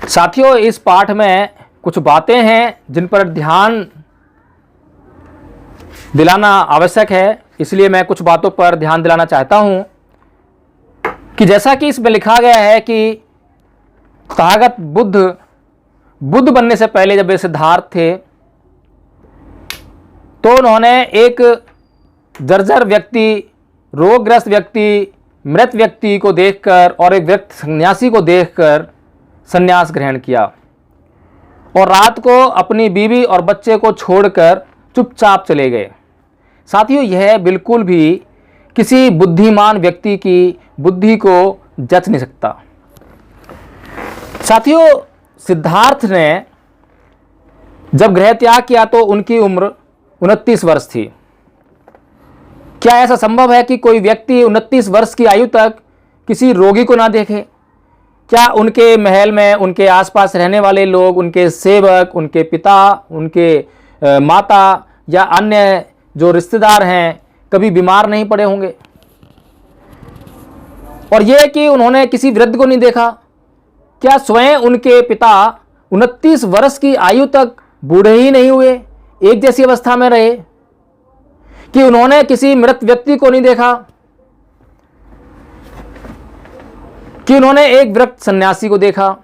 साथियों, इस पाठ में कुछ बातें हैं जिन पर ध्यान दिलाना आवश्यक है, इसलिए मैं कुछ बातों पर ध्यान दिलाना चाहता हूं कि जैसा कि इसमें लिखा गया है कि तथागत बुद्ध बनने से पहले जब वे सिद्धार्थ थे तो उन्होंने एक जर्जर व्यक्ति, रोगग्रस्त व्यक्ति, मृत व्यक्ति को देखकर और एक व्यक्ति सन्यासी को देखकर संन्यास ग्रहण किया और रात को अपनी बीवी और बच्चे को छोड़कर चुपचाप चले गए। साथियों, यह बिल्कुल भी किसी बुद्धिमान व्यक्ति की बुद्धि को जच नहीं सकता। साथियों, सिद्धार्थ ने जब गृह त्याग किया तो उनकी उम्र 29 वर्ष थी। क्या ऐसा संभव है कि कोई व्यक्ति 29 वर्ष की आयु तक किसी रोगी को ना देखे? क्या उनके महल में उनके आसपास रहने वाले लोग, उनके सेवक, उनके पिता, उनके माता या अन्य जो रिश्तेदार हैं कभी बीमार नहीं पड़े होंगे? और यह कि उन्होंने किसी वृद्ध को नहीं देखा, क्या स्वयं उनके पिता 29 वर्ष की आयु तक बूढ़े ही नहीं हुए, एक जैसी अवस्था में रहे? कि उन्होंने किसी मृत व्यक्ति को नहीं देखा, कि उन्होंने एक वृद्ध सन्यासी को देखा?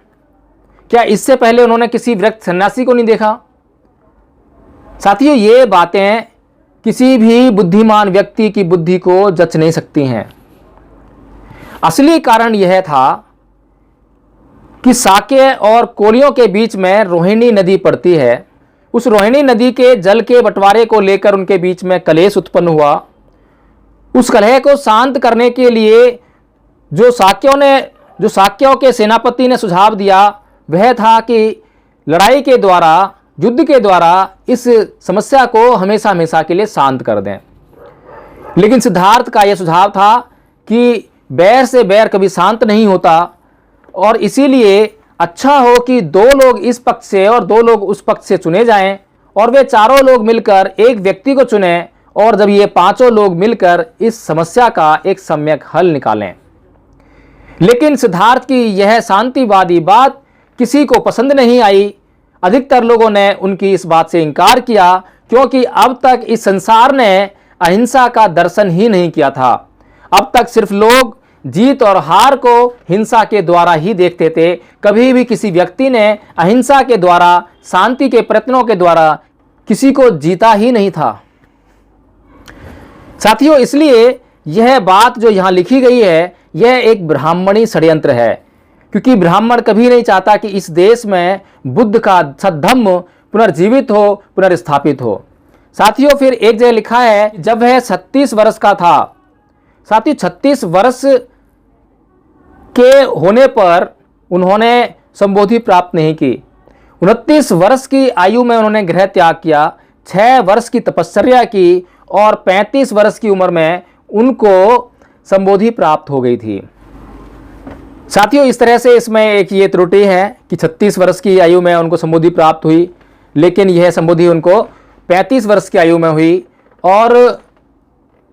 क्या इससे पहले उन्होंने किसी वृद्ध सन्यासी को नहीं देखा? साथियों, ये बातें किसी भी बुद्धिमान व्यक्ति की बुद्धि को जच नहीं सकती हैं। असली कारण यह था कि साकेत और कोलियों के बीच में रोहिणी नदी पड़ती है। उस रोहिणी नदी के जल के बंटवारे को लेकर उनके बीच में कलेश उत्पन्न हुआ। उस कलह को शांत करने के लिए जो साक्यों के सेनापति ने सुझाव दिया वह था कि लड़ाई के द्वारा, युद्ध के द्वारा इस समस्या को हमेशा हमेशा के लिए शांत कर दें। लेकिन सिद्धार्थ का यह सुझाव था कि बैर से बैर कभी शांत नहीं होता और इसीलिए अच्छा हो कि दो लोग इस पक्ष से और दो लोग उस पक्ष से चुने जाएं और वे चारों लोग मिलकर एक व्यक्ति को चुनें और जब ये पांचों लोग मिलकर इस समस्या का एक सम्यक हल निकालें। लेकिन सिद्धार्थ की यह शांतिवादी बात किसी को पसंद नहीं आई। अधिकतर लोगों ने उनकी इस बात से इनकार किया क्योंकि अब तक इस संसार ने अहिंसा का दर्शन ही नहीं किया था। अब तक सिर्फ लोग जीत और हार को हिंसा के द्वारा ही देखते थे। कभी भी किसी व्यक्ति ने अहिंसा के द्वारा, शांति के प्रयत्नों के द्वारा किसी को जीता ही नहीं था। साथियों, इसलिए यह बात जो यहाँ लिखी गई है यह एक ब्राह्मणी षड्यंत्र है, क्योंकि ब्राह्मण कभी नहीं चाहता कि इस देश में बुद्ध का सद्धम्म पुनर्जीवित हो, पुनर्स्थापित हो। साथियों, फिर एक जगह लिखा है जब वह 36 वर्ष का था। साथियों, 36 वर्ष के होने पर उन्होंने संबोधि प्राप्त नहीं की। 29 वर्ष की आयु में उन्होंने गृह त्याग किया, 6 वर्ष की तपश्चर्या की और 35 वर्ष की उम्र में उनको संबोधि प्राप्त हो गई थी। साथियों, इस तरह से इसमें एक ये त्रुटि है कि 36 वर्ष की आयु में उनको संबोधि प्राप्त हुई, लेकिन यह संबोधि उनको 35 वर्ष की आयु में हुई। और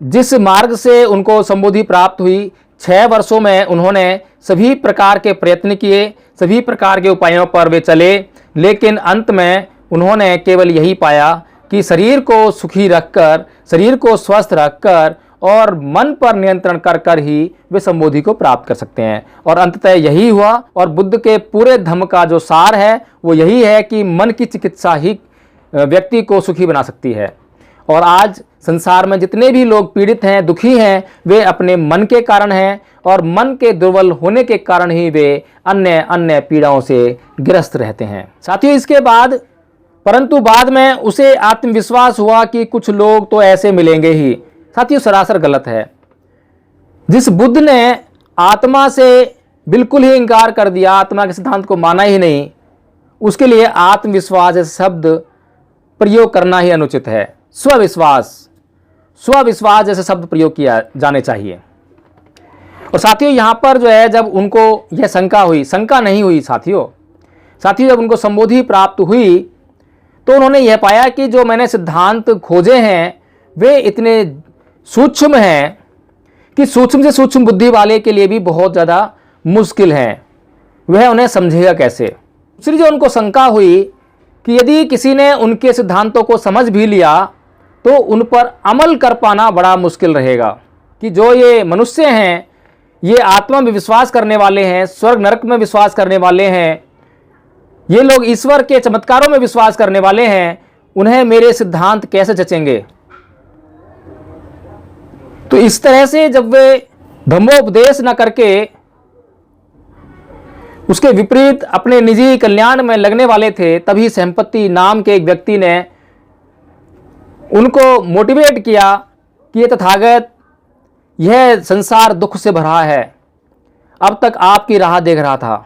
जिस मार्ग से उनको संबोधि प्राप्त हुई, 6 वर्षों में उन्होंने सभी प्रकार के प्रयत्न किए, सभी प्रकार के उपायों पर वे चले, लेकिन अंत में उन्होंने केवल यही पाया कि शरीर को सुखी रखकर, शरीर को स्वस्थ रखकर और मन पर नियंत्रण कर कर ही वे संबोधि को प्राप्त कर सकते हैं। और अंततः यही हुआ। और बुद्ध के पूरे धम्म का जो सार है वो यही है कि मन की चिकित्सा ही व्यक्ति को सुखी बना सकती है। और आज संसार में जितने भी लोग पीड़ित हैं, दुखी हैं, वे अपने मन के कारण हैं और मन के दुर्बल होने के कारण ही वे अन्य अन्य पीड़ाओं से ग्रस्त रहते हैं। साथियों, इसके बाद परंतु बाद में उसे आत्मविश्वास हुआ कि कुछ लोग तो ऐसे मिलेंगे ही। साथियों, सरासर गलत है। जिस बुद्ध ने आत्मा से बिल्कुल ही इंकार कर दिया, आत्मा के सिद्धांत को माना ही नहीं, उसके लिए आत्मविश्वास जैसे शब्द प्रयोग करना ही अनुचित है। स्वविश्वास जैसे शब्द प्रयोग किया जाने चाहिए। और साथियों यहाँ पर जो है जब उनको यह शंका हुई, शंका नहीं हुई साथियों, जब उनको संबोधि प्राप्त हुई तो उन्होंने यह पाया कि जो मैंने सिद्धांत खोजे हैं वे इतने सूक्ष्म हैं कि सूक्ष्म से सूक्ष्म बुद्धि वाले के लिए भी बहुत ज़्यादा मुश्किल हैं, वह उन्हें समझेगा कैसे। दूसरी जो उनको शंका हुई कि यदि किसी ने उनके सिद्धांतों को समझ भी लिया तो उन पर अमल कर पाना बड़ा मुश्किल रहेगा, कि जो ये मनुष्य हैं ये आत्मा में विश्वास करने वाले हैं, स्वर्ग नरक में विश्वास करने वाले हैं, ये लोग ईश्वर के चमत्कारों में विश्वास करने वाले हैं, उन्हें मेरे सिद्धांत कैसे जचेंगे। तो इस तरह से जब वे धम्मोपदेश न करके उसके विपरीत अपने निजी कल्याण में लगने वाले थे, तभी संपत्ति नाम के एक व्यक्ति ने उनको मोटिवेट किया कि ये तथागत, यह संसार दुख से भरा है, अब तक आपकी राह देख रहा था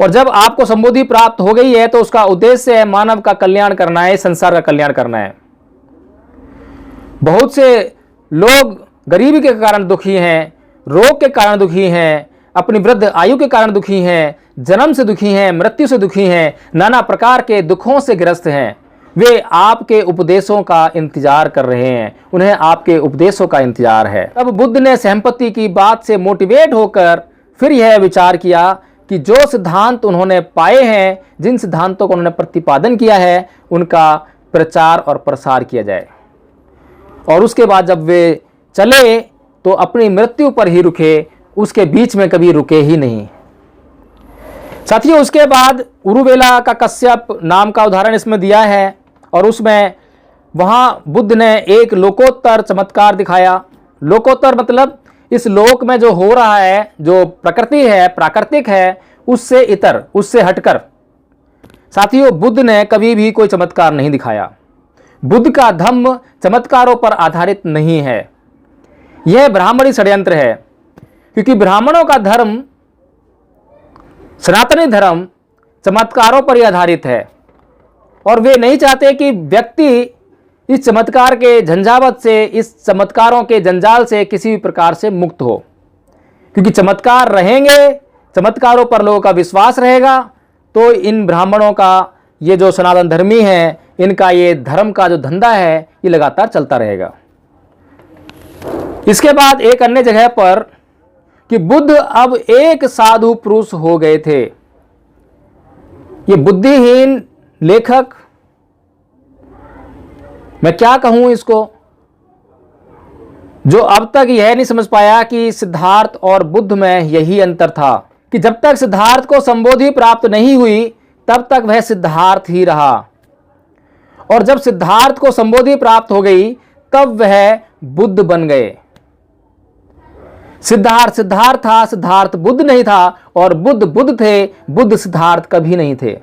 और जब आपको संबोधि प्राप्त हो गई है तो उसका उद्देश्य है मानव का कल्याण करना है, संसार का कल्याण करना है। बहुत से लोग गरीबी के कारण दुखी हैं, रोग के कारण दुखी हैं, अपनी वृद्ध आयु के कारण दुखी हैं, जन्म से दुखी हैं, मृत्यु से दुखी हैं, नाना प्रकार के दुखों से ग्रस्त हैं। वे आपके उपदेशों का इंतजार कर रहे हैं, उन्हें आपके उपदेशों का इंतजार है। तब बुद्ध ने संपत्ति की बात से मोटिवेट होकर फिर यह विचार किया कि जो सिद्धांत उन्होंने पाए हैं, जिन सिद्धांतों को उन्होंने प्रतिपादन किया है, उनका प्रचार और प्रसार किया जाए। और उसके बाद जब वे चले तो अपनी मृत्यु पर ही रुके, उसके बीच में कभी रुके ही नहीं। साथियों उसके बाद उरुवेला का कश्यप नाम का उदाहरण इसमें दिया है और उसमें वहाँ बुद्ध ने एक लोकोत्तर चमत्कार दिखाया। लोकोत्तर मतलब इस लोक में जो हो रहा है, जो प्रकृति है, प्राकृतिक है, उससे इतर, उससे हटकर। साथियों बुद्ध ने कभी भी कोई चमत्कार नहीं दिखाया। बुद्ध का धम्म चमत्कारों पर आधारित नहीं है, यह ब्राह्मणी षड्यंत्र है, क्योंकि ब्राह्मणों का धर्म, सनातनी धर्म चमत्कारों पर ही आधारित है और वे नहीं चाहते कि व्यक्ति इस चमत्कार के झंझावत से, इस चमत्कारों के जंजाल से किसी भी प्रकार से मुक्त हो। क्योंकि चमत्कार रहेंगे, चमत्कारों पर लोगों का विश्वास रहेगा, तो इन ब्राह्मणों का, ये जो सनातन धर्मी हैं, इनका ये धर्म का जो धंधा है ये लगातार चलता रहेगा। इसके बाद एक अन्य जगह पर कि बुद्ध अब एक साधु पुरुष हो गए थे। ये बुद्धिहीन लेखक, मैं क्या कहूं इसको, जो अब तक यह नहीं समझ पाया कि सिद्धार्थ और बुद्ध में यही अंतर था कि जब तक सिद्धार्थ को संबोधि प्राप्त नहीं हुई तब तक वह सिद्धार्थ ही रहा, और जब सिद्धार्थ को संबोधि प्राप्त हो गई तब वह बुद्ध बन गए। सिद्धार्थ सिद्धार्थ था, सिद्धार्थ बुद्ध नहीं था, और बुद्ध बुद्ध थे, बुद्ध सिद्धार्थ कभी नहीं थे।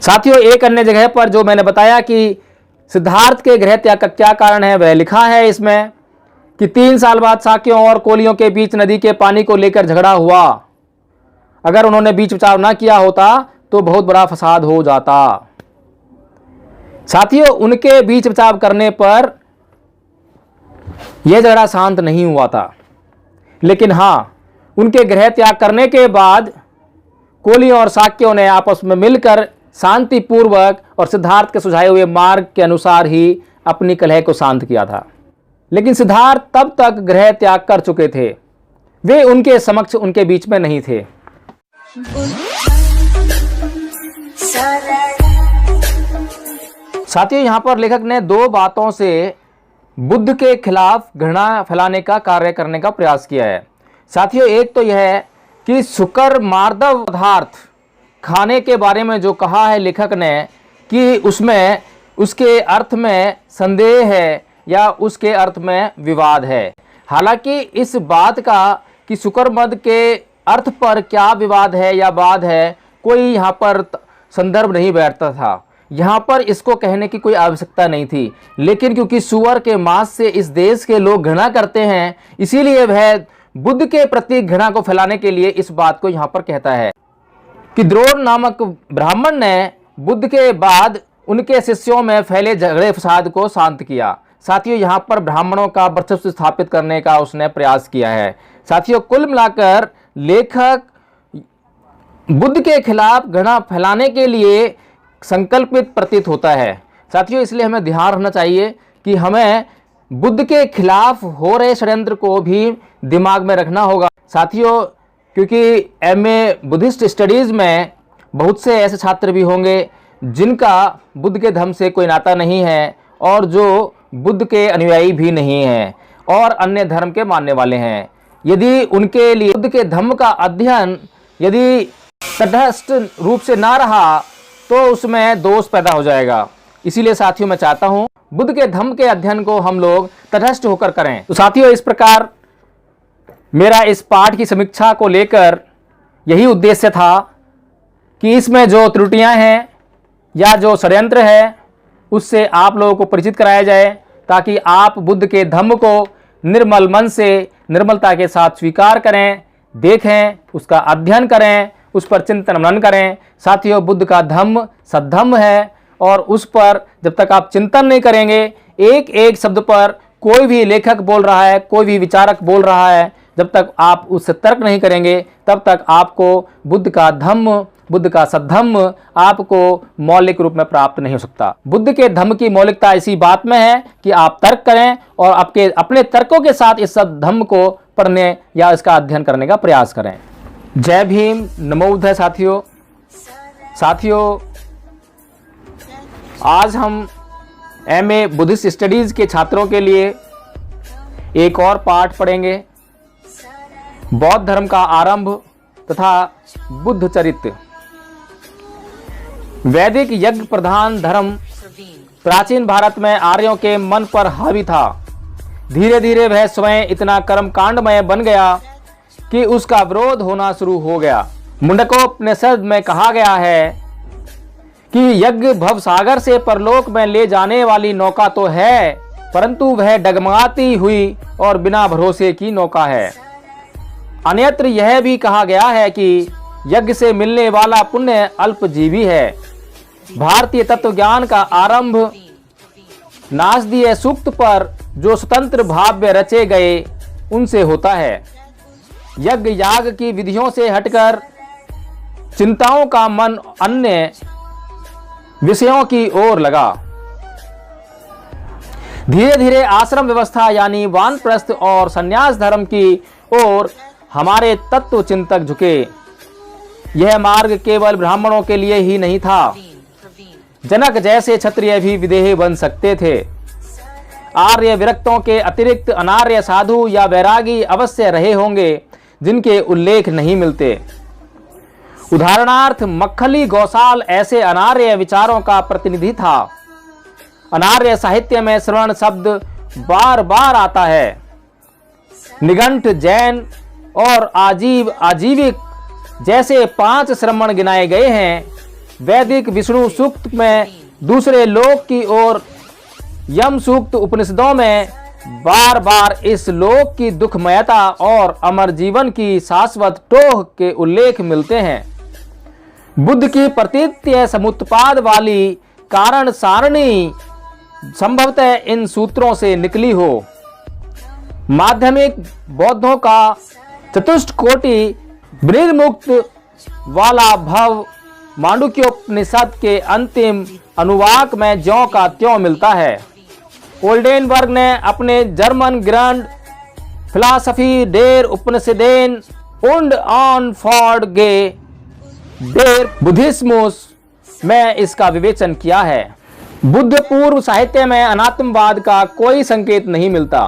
साथियों एक अन्य जगह पर जो मैंने बताया कि सिद्धार्थ के गृह त्याग का क्या कारण है, वह लिखा है इसमें कि 3 साल बाद शाक्यों और कोलियों के बीच नदी के पानी को लेकर झगड़ा हुआ। अगर उन्होंने बीच बचाव ना किया होता तो बहुत बड़ा फसाद हो जाता। साथियों उनके बीच बचाव करने पर यह झगड़ा शांत नहीं हुआ था, लेकिन हाँ, उनके गृह त्याग करने के बाद कोलियों और शाक्यों ने आपस में मिलकर शांतिपूर्वक और सिद्धार्थ के सुझाए हुए मार्ग के अनुसार ही अपनी कलह को शांत किया था। लेकिन सिद्धार्थ तब तक गृह त्याग कर चुके थे, वे उनके समक्ष, उनके बीच में नहीं थे। साथियों यहाँ पर लेखक ने 2 बातों से बुद्ध के खिलाफ घृणा फैलाने का कार्य करने का प्रयास किया है। साथियों एक तो यह है कि शुकर मार्दव पदार्थ खाने के बारे में जो कहा है लेखक ने कि उसमें उसके अर्थ में संदेह है या उसके अर्थ में विवाद है। हालांकि इस बात का कि शुकर मद के अर्थ पर क्या विवाद है या वाद है, कोई यहाँ पर संदर्भ नहीं बैठता था। यहाँ पर इसको कहने की कोई आवश्यकता नहीं थी, लेकिन क्योंकि सुअर के मांस से इस देश के लोग घृणा करते हैं, इसीलिए वह बुद्ध के प्रति घृणा को फैलाने के लिए इस बात को यहाँ पर कहता है कि द्रोण नामक ब्राह्मण ने बुद्ध के बाद उनके शिष्यों में फैले झगड़े फसाद को शांत किया। साथियों यहाँ पर ब्राह्मणों का वर्चस्व स्थापित करने का उसने प्रयास किया है। साथियों कुल मिलाकर लेखक बुद्ध के खिलाफ घृणा फैलाने के लिए संकल्पित प्रतीत होता है। साथियों इसलिए हमें ध्यान रखना चाहिए कि हमें बुद्ध के खिलाफ हो रहे षड्यंत्र को भी दिमाग में रखना होगा। साथियों क्योंकि एमए बुद्धिस्ट स्टडीज़ में बहुत से ऐसे छात्र भी होंगे जिनका बुद्ध के धर्म से कोई नाता नहीं है और जो बुद्ध के अनुयायी भी नहीं हैं और अन्य धर्म के मानने वाले हैं। यदि उनके लिए बुद्ध के धर्म का अध्ययन यदि तटस्थ रूप से ना रहा तो उसमें दोष पैदा हो जाएगा। इसीलिए साथियों मैं चाहता हूं बुद्ध के धम्म के अध्ययन को हम लोग तटस्थ होकर करें। तो साथियों इस प्रकार मेरा इस पाठ की समीक्षा को लेकर यही उद्देश्य था कि इसमें जो त्रुटियां हैं या जो षड्यंत्र है उससे आप लोगों को परिचित कराया जाए ताकि आप बुद्ध के धम्म को निर्मल मन से निर्मलता के साथ स्वीकार करें, देखें, उसका अध्ययन करें, उस पर चिंतन मनन करें। साथियों बुद्ध का धम्म सद्धम्म है और उस पर जब तक आप चिंतन नहीं करेंगे, एक एक शब्द पर कोई भी लेखक बोल रहा है, कोई भी विचारक बोल रहा है, जब तक आप उससे तर्क नहीं करेंगे तब तक आपको बुद्ध का धम्म, बुद्ध का सद्धम्म आपको मौलिक रूप में प्राप्त नहीं हो सकता। बुद्ध के धम्म की मौलिकता इसी बात में है कि आप तर्क करें और आपके अपने तर्कों के साथ इस धम्म को पढ़ने या इसका अध्ययन करने का प्रयास करें। जय भीम, नमो बुद्धाय। साथियों आज हम एमए बुद्धिस्ट स्टडीज के छात्रों के लिए एक और पाठ पढ़ेंगे, बौद्ध धर्म का आरंभ तथा बुद्ध चरित्र। वैदिक यज्ञ प्रधान धर्म प्राचीन भारत में आर्यों के मन पर हावी था। धीरे धीरे वह स्वयं इतना कर्मकांडमय बन गया कि उसका विरोध होना शुरू हो गया। मुंडकोपनिषद में कहा गया है कि यज्ञ भवसागर से परलोक में ले जाने वाली नौका तो है, परंतु वह डगमगाती हुई और बिना भरोसे की नौका है। अन्यत्र यह भी कहा गया है कि यज्ञ से मिलने वाला पुण्य अल्पजीवी है। भारतीय तत्वज्ञान का आरंभ नासदीय सूक्त पर जो स्वतंत्र भाव्य रचे गए उनसे होता है। यज्ञ याग की विधियों से हटकर चिंताओं का मन अन्य विषयों की ओर लगा। धीरे धीरे आश्रम व्यवस्था यानी वानप्रस्थ और संन्यास धर्म की ओर हमारे तत्व चिंतक झुके। यह मार्ग केवल ब्राह्मणों के लिए ही नहीं था, जनक जैसे क्षत्रिय भी विदेही बन सकते थे। आर्य विरक्तों के अतिरिक्त अनार्य साधु या वैरागी अवश्य रहे होंगे जिनके उल्लेख नहीं मिलते। उदाहरणार्थ मक्खली गौसाल ऐसे अनार्य विचारों का प्रतिनिधि था। अनार्य साहित्य में श्रवण शब्द बार बार आता है। निघंट, जैन और आजीविक जैसे 5 श्रमण गिनाए गए हैं। वैदिक विष्णु सूक्त में दूसरे लोक की ओर यम सूक्त उपनिषदों में बार बार इस लोक की दुखमयता और अमर जीवन की शाश्वत टोह के उल्लेख मिलते हैं। बुद्ध की प्रतीत्य समुत्पाद वाली कारण सारणी संभवतः इन सूत्रों से निकली हो। माध्यमिक बौद्धों का चतुष्ट कोटि निर्मुक्त वाला भव मांडुक्योपनिषद के अंतिम अनुवाक में ज्यों का त्यों मिलता है। ओल्डेनबर्ग ने अपने जर्मन ग्रैंड फिलॉसफी डेर उपनिषदेन und on गे डेर बुद्धिस्मुस में इसका विवेचन किया है। बुद्ध पूर्व साहित्य में अनात्मवाद का कोई संकेत नहीं मिलता।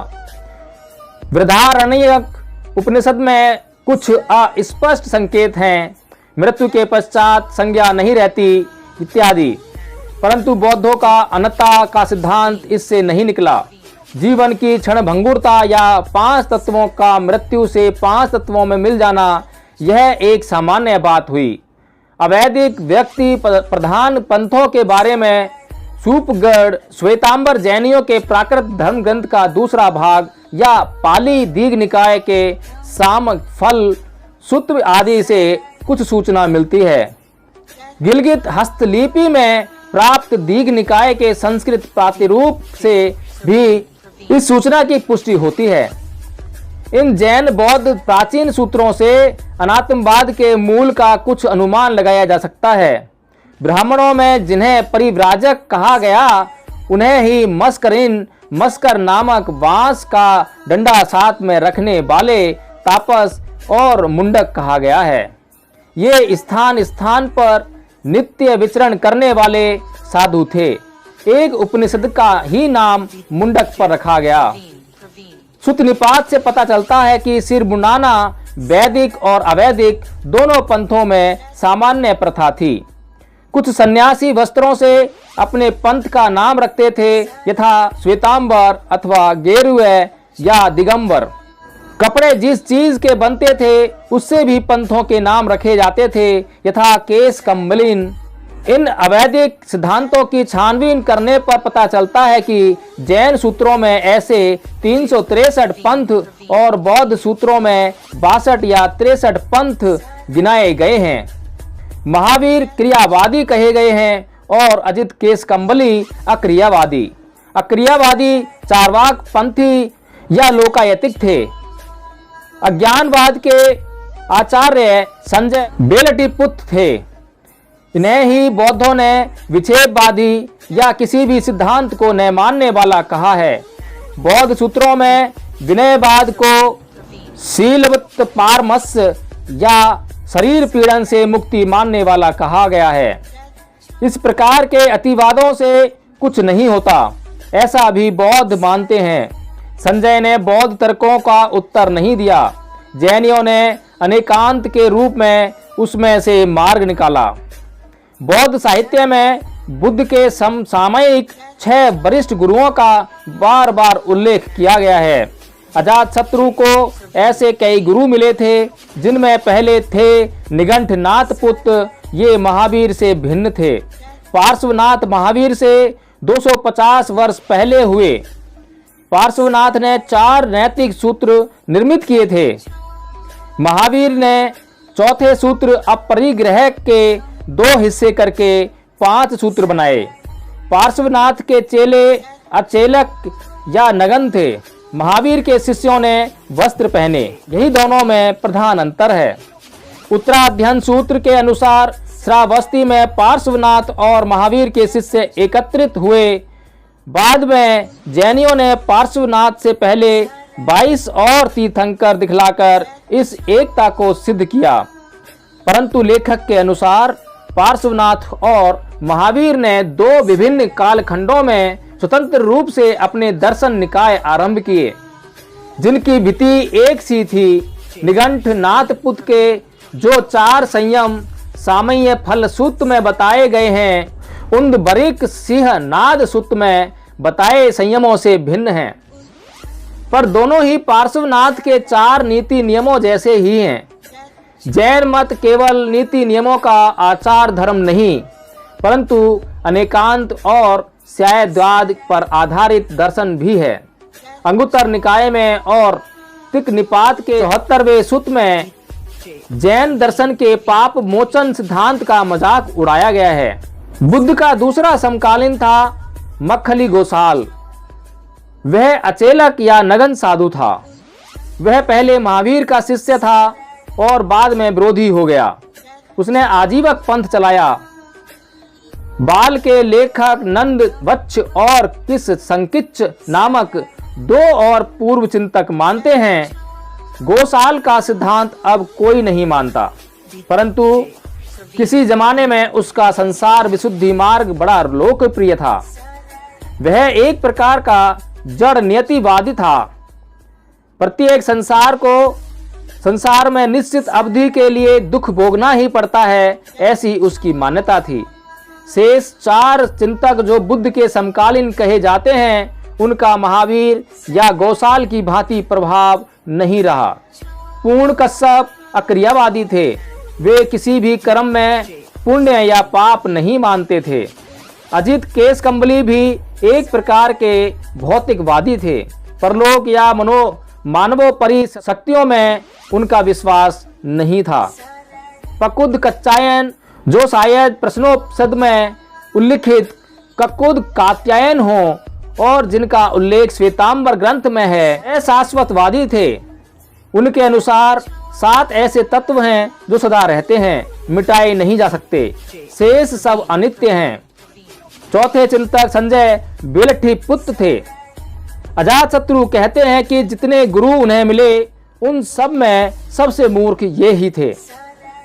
बृहदारण्यक उपनिषद में कुछ अस्पष्ट संकेत हैं, मृत्यु के पश्चात संज्ञा नहीं रहती इत्यादि, परंतु बौद्धों का अनंतता का सिद्धांत इससे नहीं निकला। जीवन की क्षण भंगुरता या 5 तत्वों का मृत्यु से 5 तत्वों में मिल जाना यह एक सामान्य बात हुई। अवैदिक व्यक्ति प्रधान पंथों के बारे में सूपगढ़ श्वेतांबर जैनियों के प्राकृत धर्म ग्रंथ का दूसरा भाग या पाली दीघ निकाय के सामक फल सूत्र आदि से कुछ सूचना मिलती है। गिलगित हस्तलिपि में प्राप्त दीघ निकाय के संस्कृत प्रातिरूप से भी इस सूचना की पुष्टि होती है। इन जैन बौद्ध प्राचीन सूत्रों से अनात्मवाद के मूल का कुछ अनुमान लगाया जा सकता है। ब्राह्मणों में जिन्हें परिव्राजक कहा गया उन्हें ही मस्कर नामक बांस का डंडा साथ में रखने वाले तापस और मुंडक कहा गया है। ये स्थान स्थान पर नित्य विचरण करने वाले साधु थे। एक उपनिषद का ही नाम मुंडक पर रखा गया। सुत्त निपात से पता चलता है कि सिर मुंडाना वैदिक और अवैदिक दोनों पंथों में सामान्य प्रथा थी। कुछ सन्यासी वस्त्रों से अपने पंथ का नाम रखते थे, यथा श्वेतांबर अथवा गेरुए या दिगंबर। कपड़े जिस चीज के बनते थे उससे भी पंथों के नाम रखे जाते थे, यथा केस कम्बलिन। इन अवैधिक सिद्धांतों की छानबीन करने पर पता चलता है कि जैन सूत्रों में ऐसे 363 पंथ और बौद्ध सूत्रों में 62 या 63 पंथ गिनाए गए हैं। महावीर क्रियावादी कहे गए हैं और अजित केसकंबली अक्रियावादी। अक्रियावादी चार्वाक पंथी या लोकायतिक थे। अज्ञानवाद के आचार्य संजय बेलटीपुत्र थे। इन्हें ही बौद्धों ने विक्षेपवादी या किसी भी सिद्धांत को न मानने वाला कहा है। बौद्ध सूत्रों में विनयवाद को शीलवत पारमस्य या शरीर पीड़न से मुक्ति मानने वाला कहा गया है। इस प्रकार के अतिवादों से कुछ नहीं होता, ऐसा भी बौद्ध मानते हैं। संजय ने बौद्ध तर्कों का उत्तर नहीं दिया। जैनियों ने अनेकांत के रूप में उसमें से मार्ग निकाला। बौद्ध साहित्य में बुद्ध के समसामयिक 6 वरिष्ठ गुरुओं का बार बार उल्लेख किया गया है। अजातशत्रु को ऐसे कई गुरु मिले थे, जिनमें पहले थे निगंठनाथ पुत्र। ये महावीर से भिन्न थे। पार्श्वनाथ महावीर से 250 वर्ष पहले हुए। पार्श्वनाथ ने 4 नैतिक सूत्र निर्मित किए थे। महावीर ने चौथे सूत्र अपरिग्रह के 2 हिस्से करके 5 सूत्र बनाए। पार्श्वनाथ के चेले अचेलक या नगन थे। महावीर के शिष्यों ने वस्त्र पहने। यही दोनों में प्रधान अंतर है। उत्तराध्ययन सूत्र के अनुसार श्रावस्ती में पार्श्वनाथ और महावीर के शिष्य एकत्रित हुए। बाद में जैनियों ने पार्श्वनाथ से पहले 22 और तीर्थंकर दिखलाकर इस एकता को सिद्ध किया, परंतु लेखक के अनुसार पार्श्वनाथ और महावीर ने 2 विभिन्न कालखंडों में स्वतंत्र रूप से अपने दर्शन निकाय आरंभ किए, जिनकी भित्ति एक सी थी। निगंठनाथ पुत्र के जो 4 संयम सामय्य फल सूत्र में बताए गए हैं, उन बरिक सिंह नाद सूत्र में बताए संयमों से भिन्न हैं, पर दोनों ही पार्श्वनाथ के 4 नीति नियमों जैसे ही हैं। जैन मत केवल नीति नियमों का आचार धर्म नहीं, परंतु अनेकांत और स्यायद्वाद पर आधारित दर्शन भी है। अंगुत्तर निकाय में और तिक निपात के 74वें सूत्र में जैन दर्शन के पाप मोचन सिद्धांत का मजाक उड़ाया गया है। बुद्ध का दूसरा समकालीन था मक्खली गोसाल। वह अचेलक या नगन साधु था। वह पहले महावीर का शिष्य था और बाद में विरोधी हो गया। उसने आजीवक पंथ चलाया। बाल के लेखक नंद वत्स और किस संकिच नामक 2 और पूर्व चिंतक मानते हैं। गोसाल का सिद्धांत अब कोई नहीं मानता, परंतु किसी जमाने में उसका संसार विशुद्धि मार्ग बड़ा लोकप्रिय था। वह एक प्रकार का जड़ नियतिवादी था। प्रत्येक संसार में निश्चित अवधि के लिए दुख भोगना ही पड़ता है, ऐसी उसकी मान्यता थी। शेष 4 चिंतक जो बुद्ध के समकालीन कहे जाते हैं, उनका महावीर या गोसाल की भांति प्रभाव नहीं रहा। पूर्ण कश्यप अक्रियावादी थे। वे किसी भी कर्म में पुण्य या पाप नहीं मानते थे। अजित केसकंबली भी एक प्रकार के भौतिकवादी थे। परलोक या मानवोपरी शक्तियों में उनका विश्वास नहीं था। पकुद कच्चायन जो शायद प्रश्नोपनिषद में उल्लिखित ककुद कात्यायन हो और जिनका उल्लेख श्वेतांबर ग्रंथ में है, वे शाश्वतवादी थे। उनके अनुसार 7 ऐसे तत्व हैं जो सदा रहते हैं, मिटाए नहीं जा सकते, शेष सब अनित्य हैं। चौथे चिंतक संजय बेलठी पुत्र थे। अजातशत्रु कहते हैं कि जितने गुरु उन्हें मिले उन सब में सबसे मूर्ख ये ही थे।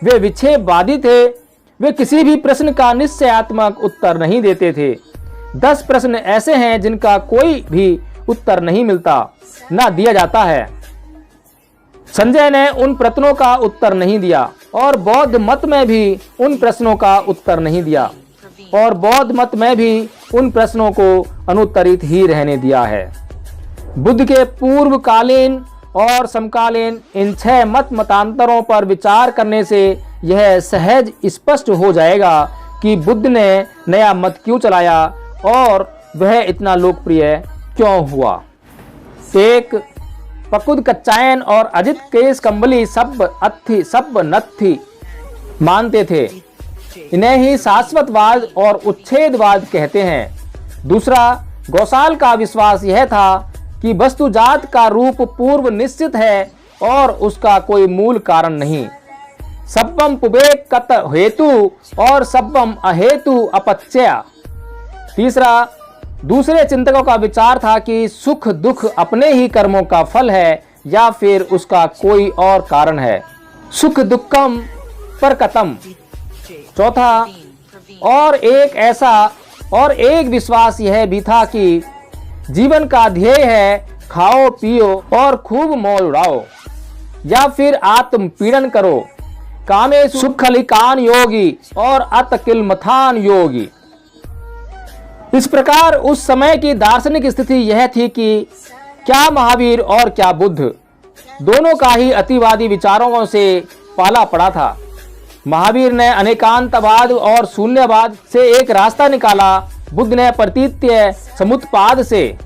वे विक्षेपवादी थे। वे किसी भी प्रश्न का निश्चयात्मक उत्तर नहीं देते थे। 10 प्रश्न ऐसे हैं जिनका कोई भी उत्तर नहीं मिलता, ना दिया जाता है। संजय ने उन प्रश्नों का उत्तर नहीं दिया और बौद्ध मत में भी उन प्रश्नों का उत्तर नहीं दिया और बौद्ध मत में भी उन प्रश्नों को अनुत्तरित ही रहने दिया है। बुद्ध के पूर्वकालीन और समकालीन इन 6 मतांतरों पर विचार करने से यह सहज स्पष्ट हो जाएगा कि बुद्ध ने नया मत क्यों चलाया और वह इतना लोकप्रिय क्यों हुआ। 1. पकुद कच्चायन और अजित केस कंबली सब अत्थि सब नत्थि मानते थे। इन्हें ही शाश्वतवाद और उच्छेदवाद कहते हैं। दूसरा, गौसाल का विश्वास यह था कि वस्तुजात का रूप पूर्व निश्चित है और उसका कोई मूल कारण नहीं। सब्बम पुबेक कत हेतु और सब्बम अहेतु अपच्यया। तीसरा, दूसरे चिंतकों का विचार था कि सुख दुख अपने ही कर्मों का फल है या फिर उसका कोई और कारण है। सुख दुखम परकतम। चौथा, और एक विश्वास यह भी था कि जीवन का ध्येय है खाओ पियो और खूब मौज उड़ाओ या फिर आत्म पीड़न करो। कामे सुखलिकान योगी और अतकिल मथान योगी। इस प्रकार उस समय की दार्शनिक स्थिति यह थी कि क्या महावीर और क्या बुद्ध, दोनों का ही अतिवादी विचारों से पाला पड़ा था। महावीर ने अनेकांतवाद और शून्यवाद से एक रास्ता निकाला, बुद्ध ने प्रतीत्य समुत्पाद से।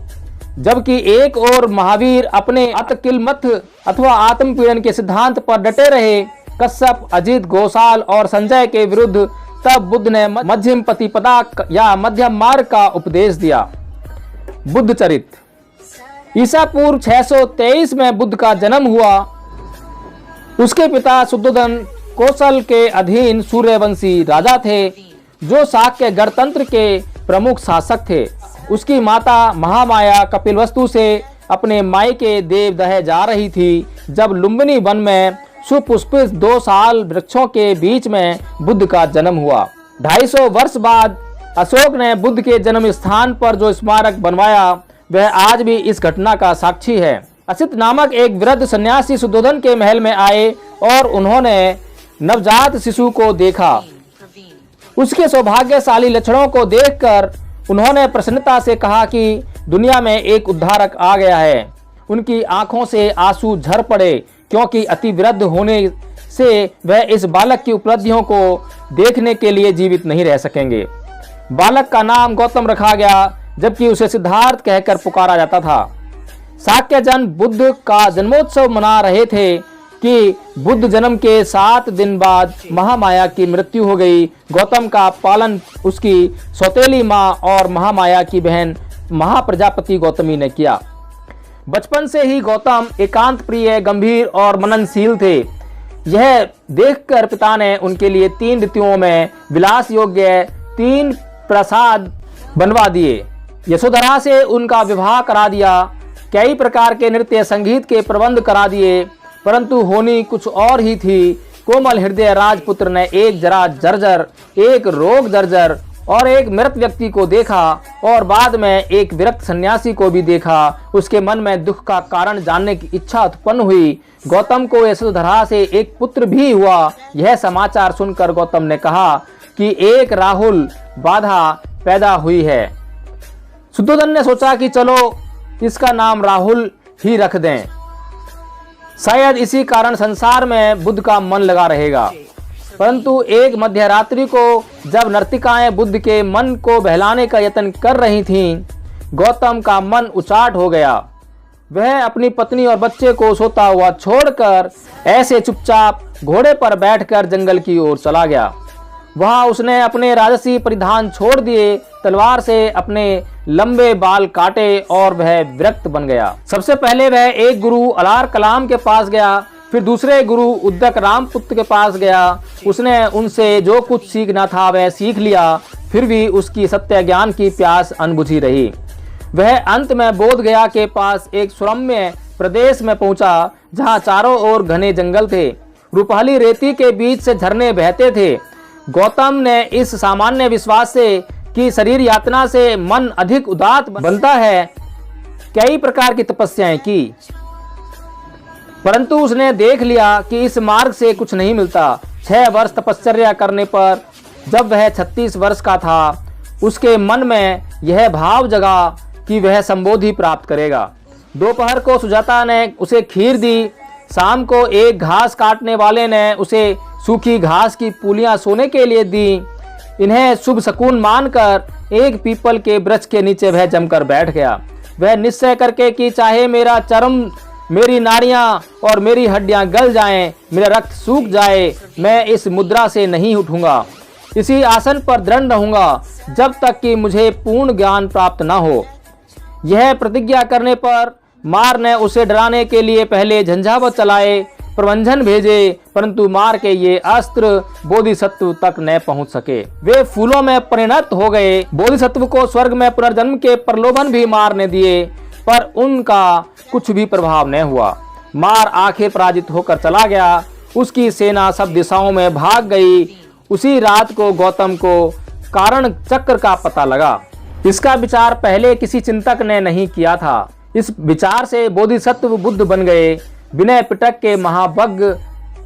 जबकि एक और महावीर अपने अतकिलमथ अथवा आत्मपीड़न के सिद्धांत पर डटे रहे, कश्यप, अजित, गौसाल और संजय के विरुद्ध, तब बुद्ध ने मध्यम प्रतिपदा या मध्यम मार्ग का उपदेश दिया। बुद्ध चरित्र। ईसा पूर्व 623 में बुद्ध का जन्म हुआ। उसके पिता शुद्धोधन कौशल के अधीन सूर्यवंशी राजा थे जो शाक्य गणतंत्र के प्रमुख शासक थे। उसकी माता महामाया कपिलवस्तु से अपने मायके देवदह जा रही थी जब लुम्बिनी वन में सुपुष्पित 2 साल वृक्षों के बीच में बुद्ध का जन्म हुआ। 250 वर्ष बाद अशोक ने बुद्ध के जन्म स्थान पर जो स्मारक बनवाया वह आज भी इस घटना का साक्षी है। असित नामक एक वृद्ध सन्यासी शुद्धोधन के महल में आए और उन्होंने नवजात शिशु को देखा। उसके सौभाग्यशाली लक्षणों को देखकर उन्होंने प्रसन्नता से कहा कि दुनिया में एक उद्धारक आ गया है। उनकी आंखों से आंसू झर पड़े क्योंकि अति वृद्ध होने से वह इस बालक की उपलब्धियों को देखने के लिए जीवित नहीं रह सकेंगे। बालक का नाम गौतम रखा गया जबकि उसे सिद्धार्थ कहकर पुकारा जाता था। शाक्य जन बुद्ध का जन्मोत्सव मना रहे थे कि बुद्ध जन्म के 7 दिन बाद महामाया की मृत्यु हो गई। गौतम का पालन उसकी सौतेली माँ और महामाया की बहन महाप्रजापति गौतमी ने किया। बचपन से ही गौतम एकांत प्रिय, गंभीर और मननशील थे। यह देखकर पिता ने उनके लिए 3 ऋतुओं में विलास योग्य 3 प्रसाद बनवा दिए। यशोधरा से उनका विवाह करा दिया। कई प्रकार के नृत्य संगीत के प्रबंध करा दिए, परंतु होनी कुछ और ही थी। कोमल हृदय राजपुत्र ने एक जरा जर्जर, एक रोग जर्जर और एक मृत व्यक्ति को देखा और बाद में एक विरक्त सन्यासी को भी देखा। उसके मन में दुख का कारण जानने की इच्छा उत्पन्न हुई। गौतम को यशोधरा से एक पुत्र भी हुआ। यह समाचार सुनकर गौतम ने कहा कि एक राहुल बाधा पैदा हुई है। शुद्धोधन ने सोचा कि चलो इसका नाम राहुल ही रख दें, शायद इसी कारण संसार में बुद्ध का मन लगा रहेगा। परंतु एक मध्यरात्रि को जब नर्तिकाएं बुद्ध के मन को बहलाने का यत्न कर रही थीं, गौतम का मन उचाट हो गया। वह अपनी पत्नी और बच्चे को सोता हुआ छोड़कर ऐसे चुपचाप घोड़े पर बैठकर जंगल की ओर चला गया। वहां उसने अपने राजसी परिधान छोड़ दिए, तलवार से अपने लंबे बाल काटे और वह विरक्त बन गया। सबसे पहले वह एक गुरु अलार कलाम के पास गया, फिर दूसरे गुरु उद्दक रामपुत्र के पास गया। उसने उनसे जो कुछ सीखना था वह सीख लिया, फिर भी उसकी सत्य ज्ञान की प्यास अनबुझी रही। वह अंत में बोध गया के पास एक सुरम्य प्रदेश में पहुंचा, जहां चारों ओर घने जंगल थे, रूपहली रेती के बीच से झरने बहते थे। गौतम ने इस सामान्य विश्वास से कि शरीर यातना से मन अधिक उदात बनता है, कई प्रकार की तपस्याएं की, परंतु उसने देख लिया कि इस मार्ग से कुछ नहीं मिलता। 6 वर्ष तपश्चर्या करने पर जब वह 36 वर्ष का था, उसके मन में यह भाव जगा कि वह संबोधि प्राप्त करेगा। दोपहर को सुजाता ने उसे खीर दी, शाम को एक घास काटने वाले ने उसे सूखी घास की पूलियां सोने के लिए दी। इन्हें शुभ शकुन मानकर एक पीपल के वृक्ष के नीचे वह जमकर बैठ गया। वह निश्चय करके कि चाहे मेरा चर्म, मेरी नाड़ियां और मेरी हड्डियां गल जाएं, मेरा रक्त सूख जाए, मैं इस मुद्रा से नहीं उठूंगा। इसी आसन पर दृढ़ रहूंगा जब तक कि मुझे पूर्ण ज्ञान प्राप्त न हो। यह प्रतिज्ञा करने पर मार ने उसे डराने के लिए पहले झंझावत चलाए, प्रवंजन भेजे, परंतु मार के ये अस्त्र बोधिसत्व तक न पहुंच सके। वे फूलों में परिणत हो गए। बोधिसत्व को स्वर्ग में पुनर्जन्म के प्रलोभन भी मार ने दिए, पर उनका कुछ भी प्रभाव न हुआ। मार आखिर पराजित होकर चला गया। उसकी सेना सब दिशाओं में भाग गई। उसी रात को गौतम को कारण चक्र का पता लगा। इसका विचार पहले किसी चिंतक ने नहीं किया था। इस विचार से बोधिसत्व बुद्ध बन गए। विनय पिटक के महावज्ञ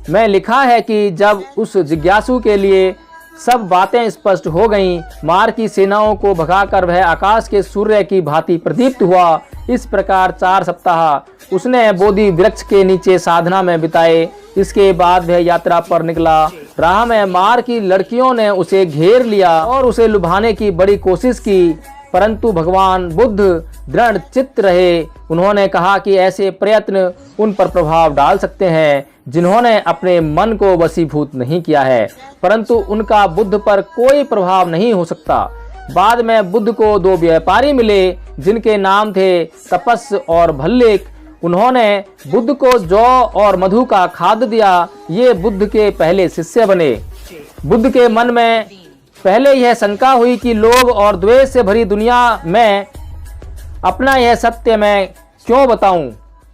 में लिखा है कि जब उस जिज्ञासु के लिए सब बातें स्पष्ट हो गईं, मार की सेनाओं को भगाकर वह आकाश के सूर्य की भांति प्रदीप्त हुआ। इस प्रकार 4 सप्ताह उसने बोधि वृक्ष के नीचे साधना में बिताए। इसके बाद वह यात्रा पर निकला। राह में मार की लड़कियों ने उसे घेर लिया और उसे लुभाने की बड़ी कोशिश की, परंतु भगवान बुद्ध दृढ़ चित्त रहे। उन्होंने कहा कि ऐसे प्रयत्न उन पर प्रभाव डाल सकते हैं जिन्होंने अपने मन को वशीभूत नहीं किया है, परंतु उनका बुद्ध पर कोई प्रभाव नहीं हो सकता। बाद में बुद्ध को 2 व्यापारी मिले जिनके नाम थे तपस और भल्लिक। उन्होंने बुद्ध को जौ और मधु का खाद्य दिया। ये बुद्ध के पहले शिष्य बने। बुद्ध के मन में पहले यह शंका हुई कि लोभ और द्वेष से भरी दुनिया में अपना यह सत्य मैं क्यों बताऊं,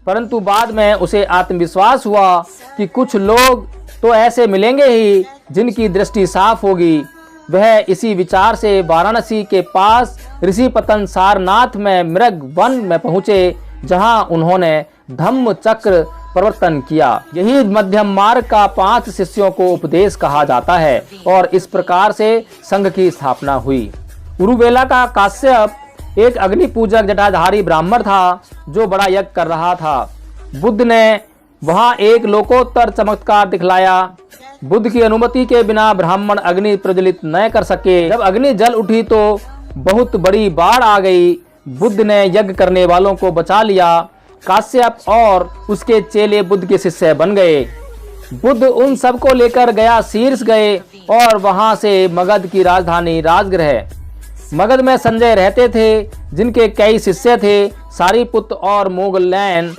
परंतु बाद में उसे आत्मविश्वास हुआ कि कुछ लोग तो ऐसे मिलेंगे ही जिनकी दृष्टि साफ होगी। वह इसी विचार से वाराणसी के पास ऋषि पतन सारनाथ में मृग वन में पहुंचे, जहां उन्होंने धम्म चक्र प्रवर्तन किया। यही मध्यम मार्ग का 5 शिष्यों को उपदेश कहा जाता है और इस प्रकार से संघ की स्थापना हुई। उरुवेला का काश्यप एक अग्नि पूजक जटाधारी ब्राह्मण था जो बड़ा यज्ञ कर रहा था। बुद्ध ने वहां एक लोकोत्तर चमत्कार दिखलाया। बुद्ध की अनुमति के बिना ब्राह्मण अग्नि प्रज्वलित न कर सके। जब अग्नि जल उठी तो बहुत बड़ी बाढ़ आ गई। बुद्ध ने यज्ञ करने वालों को बचा लिया। काश्यप और उसके चेले बुद्ध के शिष्य बन गए। बुद्ध उन सबको लेकर गया शीर्ष गए और वहां से मगध की राजधानी राजगृह। मगध में संजय रहते थे, जिनके कई शिष्य थे। सारीपुत्र और मोगलैन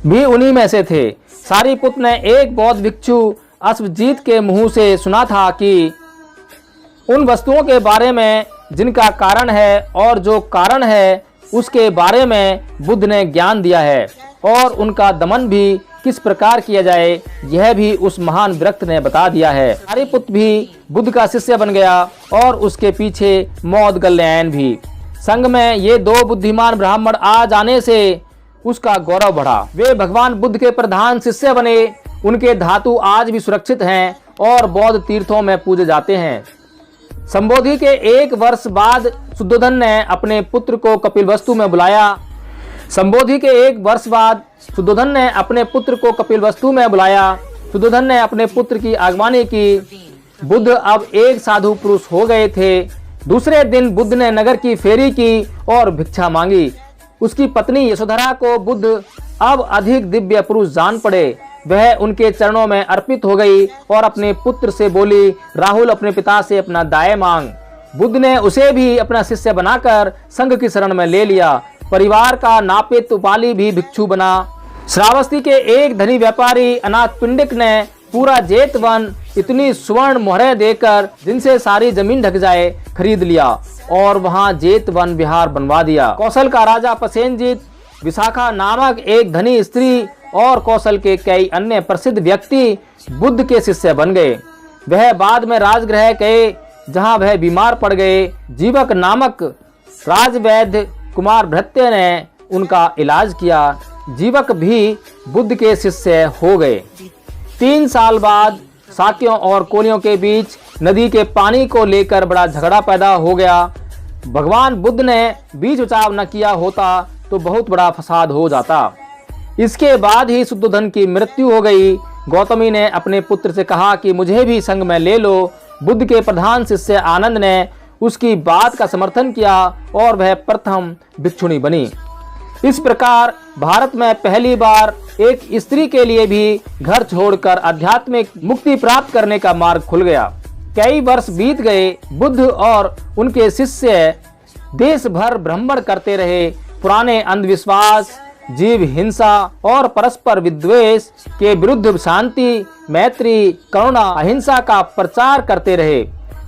भी उन्हीं में से थे। सारीपुत्र ने एक बौद्ध भिक्षु अश्वजीत के मुंह से सुना था कि उन वस्तुओं के बारे में जिनका कारण है और जो कारण है उसके बारे में बुद्ध ने ज्ञान दिया है, और उनका दमन भी किस प्रकार किया जाए यह भी उस महान विरक्त ने बता दिया है। सारीपुत्र भी बुद्ध का शिष्य बन गया और उसके पीछे मोदगल्यायन भी। संघ में ये 2 बुद्धिमान ब्राह्मण आ जाने से उसका गौरव बढ़ा। वे भगवान बुद्ध के प्रधान शिष्य बने। उनके धातु आज भी सुरक्षित हैं और बौद्ध तीर्थों में पूजे जाते हैं। संबोधि के 1 वर्ष बाद शुद्धोधन ने अपने पुत्र को कपिलवस्तु में बुलाया। संबोधि के 1 वर्ष बाद शुद्धोधन ने अपने पुत्र को कपिलवस्तु में बुलाया। शुद्धोधन ने अपने पुत्र की आगवानी की। बुद्ध अब एक साधु पुरुष हो गए थे। दूसरे दिन बुद्ध ने नगर की फेरी की और भिक्षा मांगी। उसकी पत्नी यशोधरा को बुद्ध अब अधिक दिव्य पुरुष जान पड़े। वह उनके चरणों में अर्पित हो गई और अपने पुत्र से बोली, राहुल अपने पिता से अपना दाएं मांग। बुद्ध ने उसे भी अपना शिष्य बनाकर संघ की शरण में ले लिया। परिवार का नापित उपाली भी भिक्षु बना। श्रावस्ती के एक धनी व्यापारी अनाथपिंडिक ने पूरा जेतवन इतनी स्वर्ण मोहरें देकर जिनसे सारी जमीन ढक जाए खरीद लिया और वहां जेतवन विहार बनवा दिया। कौशल का राजा पसेनजीत, विशाखा नामक एक धनी स्त्री और कौशल के कई अन्य प्रसिद्ध व्यक्ति बुद्ध के शिष्य बन गए। वह बाद में राजगृह गए जहां वह बीमार पड़ गए। जीवक नामक राजवैद्य कुमार भृत्य ने उनका इलाज किया। जीवक भी बुद्ध के शिष्य हो गए। 3 साल बाद साक्यों और कोलियों के बीच नदी के पानी को लेकर बड़ा झगड़ा पैदा हो गया। भगवान बुद्ध ने बीच बचाव न किया होता तो बहुत बड़ा फसाद हो जाता। इसके बाद ही शुद्धोधन की मृत्यु हो गई। गौतमी ने अपने पुत्र से कहा कि मुझे भी संग में ले लो। बुद्ध के प्रधान शिष्य आनंद ने उसकी बात का समर्थन किया और वह प्रथम भिक्षुणी बनी। इस प्रकार भारत में पहली बार एक स्त्री के लिए भी घर छोड़कर आध्यात्मिक मुक्ति प्राप्त करने का मार्ग खुल गया। कई वर्ष बीत गए। बुद्ध और उनके शिष्य देश भर भ्रमण करते रहे। पुराने अंधविश्वास, जीव हिंसा और परस्पर विद्वेष के विरुद्ध शांति, मैत्री, करुणा, अहिंसा का प्रचार करते रहे।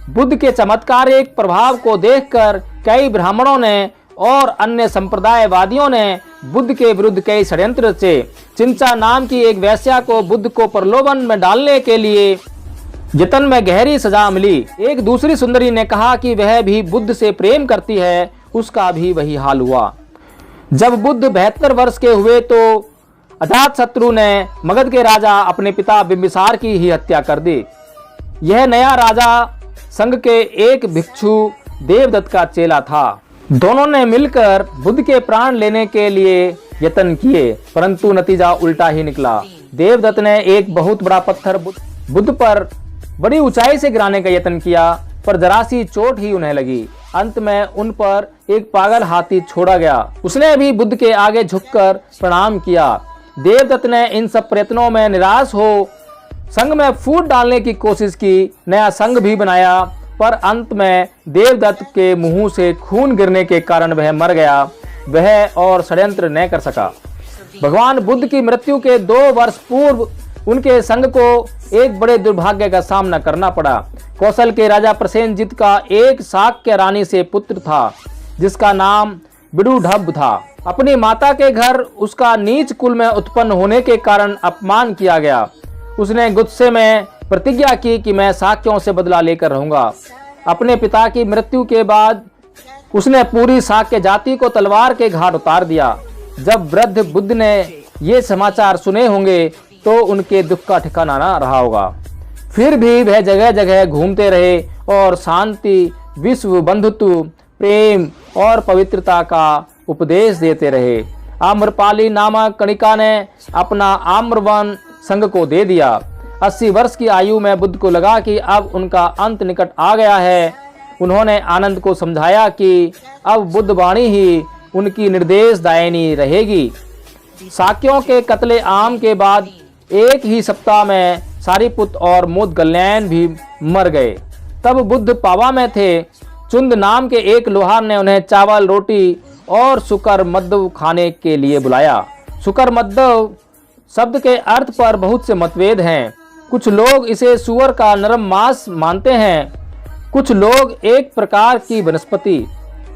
बुद्ध के चमत्कारिक प्रभाव को देखकर कई ब्राह्मणों ने और अन्य संप्रदायवादियों ने बुद्ध के विरुद्ध कई षड्यंत्र रचे। चिंचा नाम की एक वेश्या को बुद्ध को प्रलोभन में डालने के लिए यतन में गहरी सजा मिली। एक दूसरी सुंदरी ने कहा कि वह भी बुद्ध से प्रेम करती है। उसका भी वही हाल हुआ। जब बुद्ध 72 वर्ष के हुए तो अजातशत्रु ने मगध के राजा अपने पिता बिंबिसार की ही हत्या कर दी। यह नया राजा संघ के एक भिक्षु देवदत्त का चेला था। दोनों ने मिलकर बुद्ध के प्राण लेने के लिए यत्न किए, परंतु नतीजा उल्टा ही निकला। देवदत्त ने एक बहुत बड़ा पत्थर बुद्ध पर बड़ी ऊंचाई से गिराने का यत्न किया, पर जरा सी चोट ही उन्हें लगी। अंत में उन पर एक पागल हाथी छोड़ा गया। उसने भी बुद्ध के आगे झुककर प्रणाम किया। देवदत्त ने इन सब प्रयत्नों में निराश हो संघ में फूट डालने की कोशिश की। नया संघ भी बनाया, पर अंत में देवदत्त के मुंह से खून गिरने के कारण वह मर गया। वह और षड्यंत्र न कर सका। भगवान बुद्ध की मृत्यु के 2 वर्ष पूर्व उनके संघ को एक बड़े दुर्भाग्य का सामना करना पड़ा। कौशल के राजा प्रसेनजीत का एक शाक्य रानी से पुत्र था जिसका नाम विदुढब्ब था। अपनी माता के घर उसका नीच कुल में उत्पन्न होने के कारण अपमान किया गया। उसने गुस्से में प्रतिज्ञा की कि मैं शाक्यों से बदला लेकर रहूंगा। अपने पिता की मृत्यु के बाद उसने पूरी शाक्य जाति को तलवार के घाट उतार दिया। जब वृद्ध बुद्ध ने ये समाचार सुने होंगे तो उनके दुख का ठिकाना ना रहा होगा। फिर भी वह जगह जगह घूमते रहे और शांति, विश्व बंधुत्व, प्रेम और पवित्रता का उपदेश देते रहे। आम्रपाली नामक कणिका ने अपना आम्रवन संघ को दे दिया। 80 वर्ष की आयु में बुद्ध को लगा कि अब उनका अंत निकट आ गया है। उन्होंने आनंद को समझाया कि अब बुद्ध वाणी ही उनकी निर्देश दायिनी रहेगी। शाक्यों के कत्ले आम के बाद एक ही सप्ताह में सारिपुत और मोदगल्यायन भी मर गए। तब बुद्ध पावा में थे। चुंद नाम के एक लोहार ने उन्हें चावल, रोटी और सुकर मद्दव खाने के लिए बुलाया। सुकर मद्दव शब्द के अर्थ पर बहुत से मतभेद हैं। कुछ लोग इसे सुअर का नरम मांस मानते हैं, कुछ लोग एक प्रकार की वनस्पति।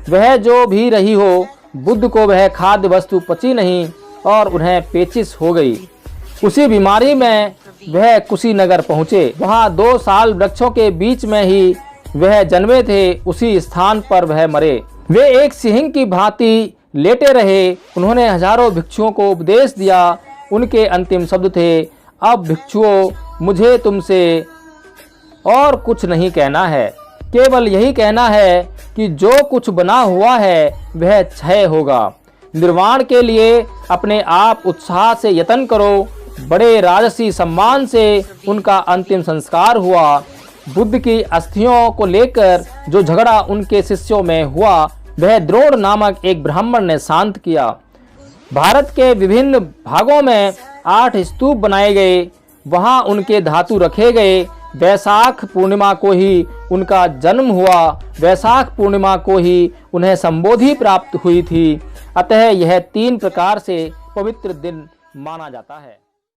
वह जो भी रही हो, बुद्ध को वह खाद्य वस्तु पची नहीं और उन्हें पेचिश हो गई। उसी बीमारी में वह कुशीनगर पहुँचे। वहाँ 2 साल वृक्षों के बीच में ही वह जन्मे थे। उसी स्थान पर वह मरे। वे एक सिंह की भांति लेटे रहे। उन्होंने हजारों भिक्षुओं को उपदेश दिया। उनके अंतिम शब्द थे, अब भिक्षुओं, मुझे तुमसे और कुछ नहीं कहना है। केवल यही कहना है कि जो कुछ बना हुआ है वह क्षय होगा। निर्वाण के लिए अपने आप उत्साह से यत्न करो। बड़े राजसी सम्मान से उनका अंतिम संस्कार हुआ। बुद्ध की अस्थियों को लेकर जो झगड़ा उनके शिष्यों में हुआ वह द्रोण नामक एक ब्राह्मण ने शांत किया। भारत के विभिन्न भागों में 8 स्तूप बनाए गए, वहाँ उनके धातु रखे गए। वैशाख पूर्णिमा को ही उनका जन्म हुआ, वैशाख पूर्णिमा को ही उन्हें संबोधि प्राप्त हुई थी। अतः यह 3 प्रकार से पवित्र दिन माना जाता है।